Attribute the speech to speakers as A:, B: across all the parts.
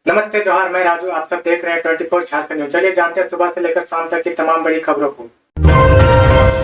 A: नमस्ते जोहार, मैं राजू। आप सब देख रहे हैं 24 झारखंड न्यूज। चलिए जानते हैं सुबह से लेकर शाम तक की तमाम बड़ी खबरों को।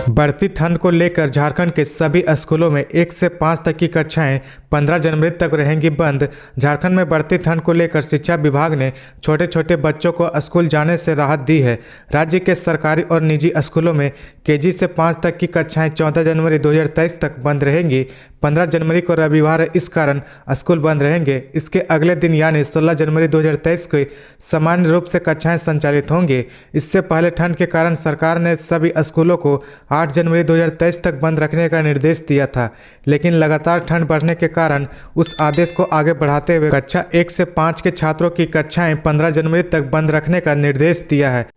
A: बढ़ती ठंड को लेकर झारखंड के सभी स्कूलों में 1 से 5 तक की कक्षाएं 15 जनवरी तक रहेंगी बंद। झारखंड में बढ़ती ठंड को लेकर शिक्षा विभाग ने छोटे छोटे बच्चों को स्कूल जाने से राहत दी है। राज्य के सरकारी और निजी स्कूलों में केजी से 5 तक की कक्षाएं 14 जनवरी 2023 तक बंद रहेंगी। 15 जनवरी को रविवार है, इस कारण स्कूल बंद रहेंगे। इसके अगले दिन यानी 16 जनवरी 2023 को सामान्य रूप से कक्षाएं संचालित होंगी। इससे पहले ठंड के कारण सरकार ने सभी स्कूलों को 8 जनवरी 2023 तक बंद रखने का निर्देश दिया था, लेकिन लगातार ठंड बढ़ने के कारण उस आदेश को आगे बढ़ाते हुए कक्षा 1 से 5 के छात्रों की कक्षाएं 15 जनवरी तक बंद रखने का निर्देश दिया है।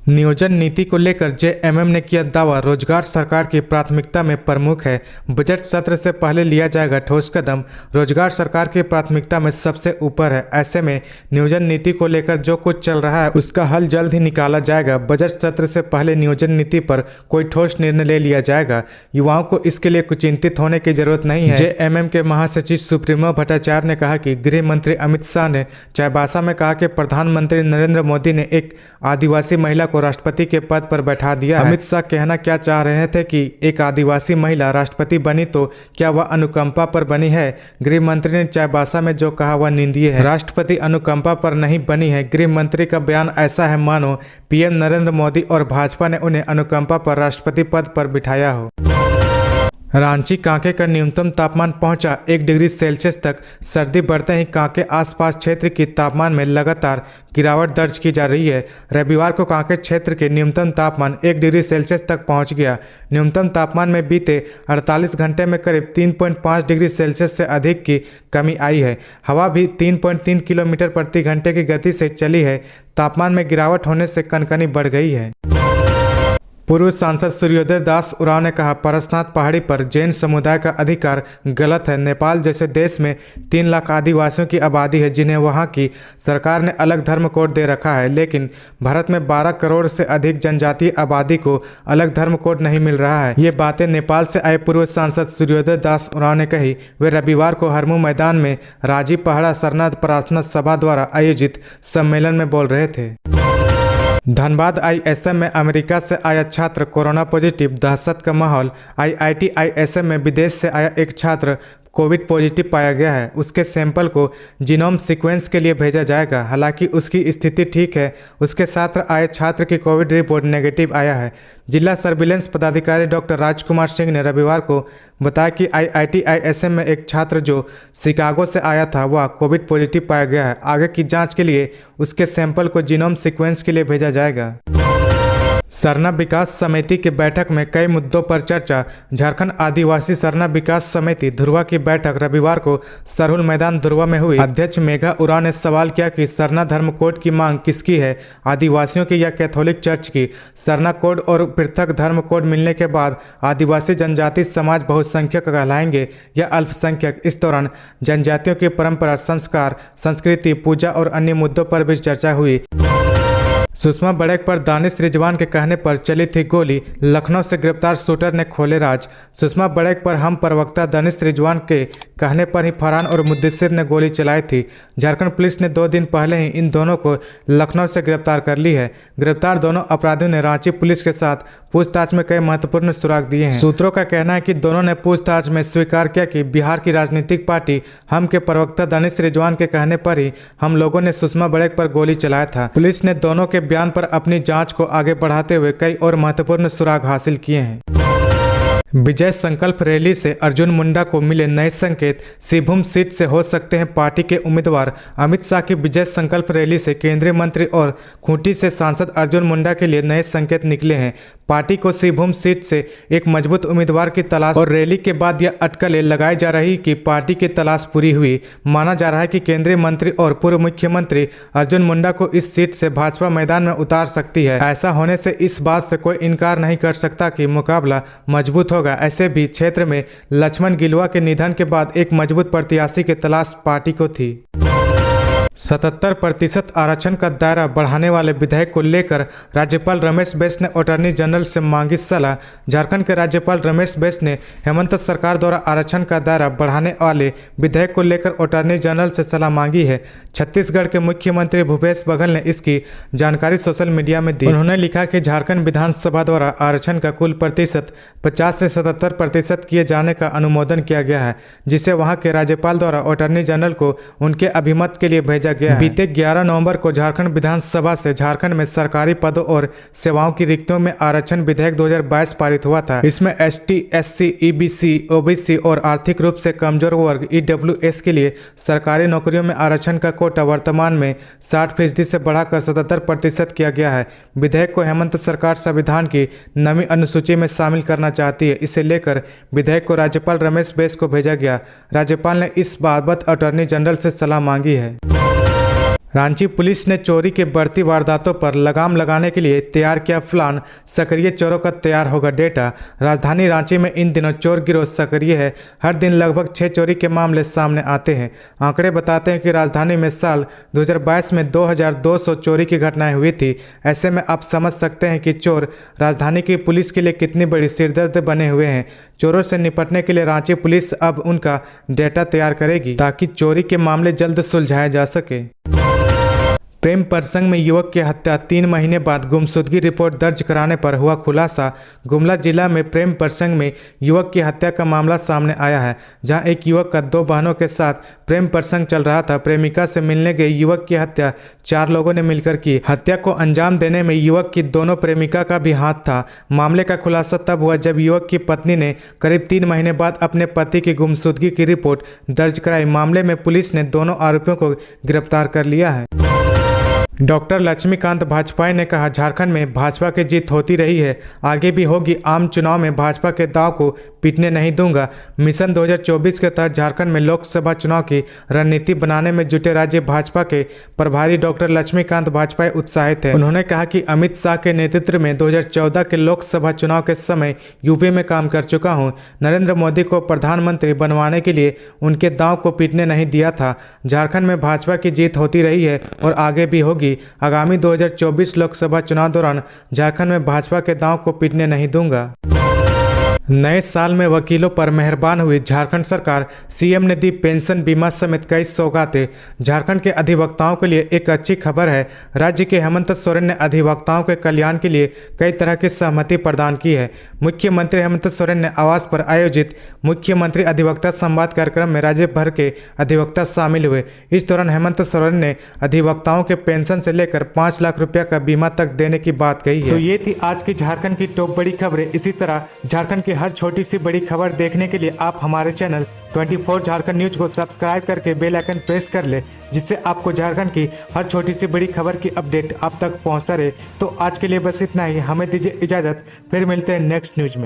A: नियोजन नीति को लेकर जेएमएम ने किया दावा, रोजगार सरकार की प्राथमिकता में प्रमुख है। बजट सत्र से पहले लिया जाएगा ठोस कदम, रोजगार सरकार की प्राथमिकता में सबसे ऊपर है। ऐसे में नियोजन नीति को लेकर जो कुछ चल रहा है उसका हल जल्द ही निकाला जाएगा। बजट सत्र से पहले नियोजन नीति पर कोई ठोस निर्णय ले लिया जाएगा। युवाओं को इसके लिए कुछ चिंतित होने की जरूरत नहीं है। जेएमएम के महासचिव सुप्रीमो भट्टाचार्य ने कहा कि गृह मंत्री अमित शाह ने चाईबासा में कहा कि प्रधानमंत्री नरेंद्र मोदी ने एक आदिवासी महिला को राष्ट्रपति के पद पर बैठा दिया। अमित शाह कहना क्या चाह रहे थे कि एक आदिवासी महिला राष्ट्रपति बनी तो क्या वह अनुकंपा पर बनी है? गृह मंत्री ने चाईबासा में जो कहा वह निंदनीय है। राष्ट्रपति अनुकंपा पर नहीं बनी है। गृह मंत्री का बयान ऐसा है मानो पीएम नरेंद्र मोदी और भाजपा ने उन्हें अनुकंपा पर राष्ट्रपति पद पर बिठाया हो। रांची कांके का न्यूनतम तापमान पहुंचा 1 डिग्री सेल्सियस तक। सर्दी बढ़ते ही कांके आसपास क्षेत्र की तापमान में लगातार गिरावट दर्ज की जा रही है। रविवार को कांके क्षेत्र के न्यूनतम तापमान 1 डिग्री सेल्सियस तक पहुंच गया। न्यूनतम तापमान में बीते 48 घंटे में करीब 3.5 डिग्री सेल्सियस से अधिक की कमी आई है। हवा भी 3.3 किलोमीटर प्रति घंटे की गति से चली है। तापमान में गिरावट होने से कनकनी बढ़ गई है। पूर्व सांसद सूर्योदय दास उरांव ने कहा, पारसनाथ पहाड़ी पर जैन समुदाय का अधिकार गलत है। नेपाल जैसे देश में 3 लाख आदिवासियों की आबादी है, जिन्हें वहां की सरकार ने अलग धर्म कोड दे रखा है, लेकिन भारत में 12 करोड़ से अधिक जनजातीय आबादी को अलग धर्म कोड नहीं मिल रहा है। ये बातें नेपाल से आए पूर्व सांसद सूर्योदय दास उरांव ने कही। वे रविवार को हरमू मैदान में राजीव पहाड़ा सरना प्रार्थना सभा द्वारा आयोजित सम्मेलन में बोल रहे थे। धनबाद आईएसएम में अमेरिका से आया छात्र कोरोना पॉजिटिव, दहशत का माहौल। आईआईटी आईएसएम में विदेश से आया एक छात्र कोविड पॉजिटिव पाया गया है। उसके सैंपल को जीनोम सीक्वेंस के लिए भेजा जाएगा। हालांकि उसकी स्थिति ठीक है। उसके साथ आए छात्र की कोविड रिपोर्ट नेगेटिव आया है। जिला सर्विलेंस पदाधिकारी डॉक्टर राजकुमार सिंह ने रविवार को बताया कि आईआईटी आईएसएम में एक छात्र जो शिकागो से आया था वह कोविड पॉजिटिव पाया गया है। आगे की जांच के लिए उसके सैंपल को जीनोम सीक्वेंस के लिए भेजा जाएगा। सरना विकास समिति की बैठक में कई मुद्दों पर चर्चा। झारखंड आदिवासी सरना विकास समिति धुरवा की बैठक रविवार को सरहुल मैदान धुरवा में हुई। अध्यक्ष मेघा उरांव ने सवाल किया कि सरना धर्म कोड की मांग किसकी है, आदिवासियों की या कैथोलिक चर्च की? सरना कोड और पृथक धर्म कोड मिलने के बाद आदिवासी जनजाति समाज बहुसंख्यक कहलाएंगे या अल्पसंख्यक? इस दौरान जनजातियों की परंपरा, संस्कार, संस्कृति, पूजा और अन्य मुद्दों पर भी चर्चा हुई। सुषमा बड़ेक पर दानिश रिजवान के कहने पर चली थी गोली, लखनऊ से गिरफ्तार शूटर ने खोले राज। सुषमा बड़ेक पर हम प्रवक्ता दानिश रिजवान के कहने पर ही फरहान और मुद्दसिर ने गोली चलाई थी। झारखंड पुलिस ने 2 दिन पहले ही इन दोनों को लखनऊ से गिरफ्तार कर ली है। गिरफ्तार दोनों अपराधियों ने रांची पुलिस के साथ पूछताछ में कई महत्वपूर्ण सुराग दिए हैं। सूत्रों का कहना है कि दोनों ने पूछताछ में स्वीकार किया कि बिहार की राजनीतिक पार्टी हम के प्रवक्ता दानिश रिजवान के कहने पर ही हम लोगों ने सुषमा बड़ेक पर गोली चलाया था। पुलिस ने दोनों के बयान पर अपनी जांच को आगे बढ़ाते हुए कई और महत्वपूर्ण सुराग हासिल किए हैं। विजय संकल्प रैली से अर्जुन मुंडा को मिले नए संकेत। सिंहभूम सीट से हो सकते हैं पार्टी के उम्मीदवार। अमित शाह की विजय संकल्प रैली से केंद्रीय मंत्री और खूंटी से सांसद अर्जुन मुंडा के लिए नए संकेत निकले हैं। पार्टी को सिंहभूम सीट से एक मजबूत उम्मीदवार की तलाश और रैली के बाद यह अटकलें लगाई जा रही कि पार्टी की तलाश पूरी हुई। माना जा रहा है कि केंद्रीय मंत्री और पूर्व मुख्यमंत्री अर्जुन मुंडा को इस सीट से भाजपा मैदान में उतार सकती है। ऐसा होने से इस बात से कोई इनकार नहीं कर सकता कि मुकाबला मजबूत होगा। ऐसे भी क्षेत्र में लक्ष्मण गिलुआ के निधन के बाद एक मजबूत प्रत्याशी की तलाश पार्टी को थी। 77% आरक्षण का दायरा बढ़ाने वाले विधेयक को लेकर राज्यपाल रमेश बैस ने अटॉर्नी जनरल से मांगी सलाह। झारखंड के राज्यपाल रमेश बैस ने हेमंत सरकार द्वारा आरक्षण का दायरा बढ़ाने वाले विधेयक को लेकर अटॉर्नी जनरल से सलाह मांगी है। छत्तीसगढ़ के मुख्यमंत्री भूपेश बघेल ने इसकी जानकारी सोशल मीडिया में दी। उन्होंने लिखा कि झारखंड विधानसभा द्वारा आरक्षण का कुल प्रतिशत 50 से 77% किए जाने का अनुमोदन किया गया है, जिसे वहां के राज्यपाल द्वारा अटॉर्नी जनरल को उनके अभिमत के लिए भेजा गया है। बीते 11 नवंबर को झारखंड विधानसभा से झारखंड में सरकारी पदों और सेवाओं की रिक्तियों में आरक्षण विधेयक 2022 पारित हुआ था। इसमें ST, SC, EBC, OBC और आर्थिक रूप से कमजोर वर्ग EWS के लिए सरकारी नौकरियों में आरक्षण का कोटा वर्तमान में 60% से बढ़ाकर 77% किया गया है। विधेयक को हेमंत सरकार संविधान की 9वीं अनुसूची में शामिल करना चाहती है। इसे लेकर विधेयक को राज्यपाल रमेश बैस को भेजा गया। राज्यपाल ने इस बाबत अटॉर्नी जनरल से सलाह मांगी है। रांची पुलिस ने चोरी के बढ़ती वारदातों पर लगाम लगाने के लिए तैयार किया प्लान। सक्रिय चोरों का तैयार होगा डेटा। राजधानी रांची में इन दिनों चोर गिरोह सक्रिय है। हर दिन लगभग 6 चोरी के मामले सामने आते हैं। आंकड़े बताते हैं कि राजधानी में साल 2022 में 2200 चोरी की घटनाएं हुई थी। ऐसे में आप समझ सकते हैं कि चोर राजधानी की पुलिस के लिए कितनी बड़ी सिरदर्द बने हुए हैं। चोरों से निपटने के लिए रांची पुलिस अब उनका डेटा तैयार करेगी ताकि चोरी के मामले जल्द सुलझाए जा सके। प्रेम प्रसंग में युवक की हत्या 3 महीने बाद गुमशुदगी रिपोर्ट दर्ज कराने पर हुआ खुलासा। गुमला जिला में प्रेम प्रसंग में युवक की हत्या का मामला सामने आया है, जहां एक युवक का 2 बहनों के साथ प्रेम प्रसंग चल रहा था। प्रेमिका से मिलने गए युवक की हत्या 4 लोगों ने मिलकर की। हत्या को अंजाम देने में युवक की दोनों प्रेमिका का भी हाथ था। मामले का खुलासा तब हुआ जब युवक की पत्नी ने करीब 3 महीने बाद अपने पति की गुमशुदगी की रिपोर्ट दर्ज कराई। मामले में पुलिस ने दोनों आरोपियों को गिरफ्तार कर लिया है। डॉक्टर लक्ष्मीकांत भाजपाई ने कहा, झारखंड में भाजपा की जीत होती रही है, आगे भी होगी। आम चुनाव में भाजपा के दांव को पीटने नहीं दूंगा। मिशन 2024 के तहत झारखंड में लोकसभा चुनाव की रणनीति बनाने में जुटे राज्य भाजपा के प्रभारी डॉक्टर लक्ष्मीकांत भाजपाई उत्साहित है। उन्होंने कहा कि अमित शाह के नेतृत्व में 2014 के लोकसभा चुनाव के समय यूपी में काम कर चुका हूं। नरेंद्र मोदी को प्रधानमंत्री बनवाने के लिए उनके दांव को पीटने नहीं दिया था। झारखंड में भाजपा की जीत होती रही है और आगे भी होगी। आगामी 2024 लोकसभा चुनाव दौरान झारखंड में भाजपा के दांव को पीटने नहीं दूंगा। नए साल में वकीलों पर मेहरबान हुई झारखंड सरकार। सीएम ने दी पेंशन बीमा समेत कई सौगातें। झारखंड के अधिवक्ताओं के लिए एक अच्छी खबर है। राज्य के हेमंत सोरेन ने अधिवक्ताओं के कल्याण के लिए कई तरह की सहमति प्रदान की है। मुख्यमंत्री हेमंत सोरेन ने आवास पर आयोजित मुख्यमंत्री अधिवक्ता संवाद कार्यक्रम में राज्य भर के अधिवक्ता शामिल हुए। इस दौरान हेमंत सोरेन ने अधिवक्ताओं के पेंशन से लेकर 5 लाख रुपया का बीमा तक देने की बात कही है। तो ये थी आज की झारखंड की टॉप बड़ी खबरें। इसी तरह झारखंड की हर छोटी सी बड़ी खबर देखने के लिए आप हमारे चैनल 24 झारखंड न्यूज को सब्सक्राइब करके बेल आइकन प्रेस कर ले, जिससे आपको झारखंड की हर छोटी सी बड़ी खबर की अपडेट आप तक पहुंचता रहे। तो आज के लिए बस इतना ही। हमें दीजिए इजाजत, फिर मिलते हैं नेक्स्ट न्यूज में।